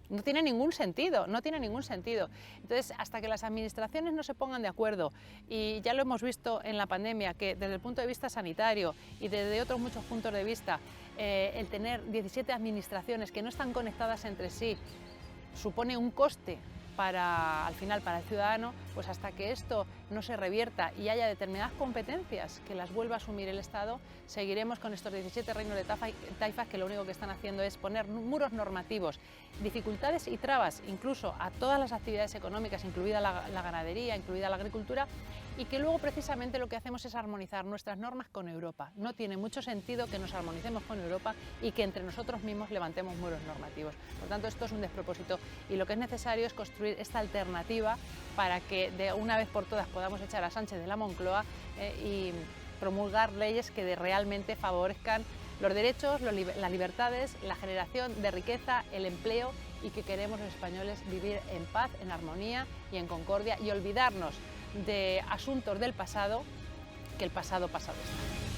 S7: No tiene ningún sentido, no tiene ningún sentido. Entonces, hasta que las administraciones no se pongan de acuerdo, y ya lo hemos visto en la pandemia, que desde el punto de vista sanitario y desde otros muchos puntos de vista, el tener 17 administraciones que no están conectadas entre sí supone un coste al final para el ciudadano, pues hasta que esto no se revierta y haya determinadas competencias que las vuelva a asumir el Estado, seguiremos con estos 17 reinos de taifas que lo único que están haciendo es poner muros normativos, dificultades y trabas incluso a todas las actividades económicas, incluida la ganadería, incluida la agricultura, y que luego precisamente lo que hacemos es armonizar nuestras normas con Europa. No tiene mucho sentido que nos armonicemos con Europa y que entre nosotros mismos levantemos muros normativos. Por tanto, esto es un despropósito, y lo que es necesario es construir esta alternativa para que de una vez por todas podamos echar a Sánchez de la Moncloa y promulgar leyes que realmente favorezcan los derechos, las libertades, la generación de riqueza, el empleo, y que queremos los españoles vivir en paz, en armonía y en concordia, y olvidarnos de asuntos del pasado, que el pasado pasado está.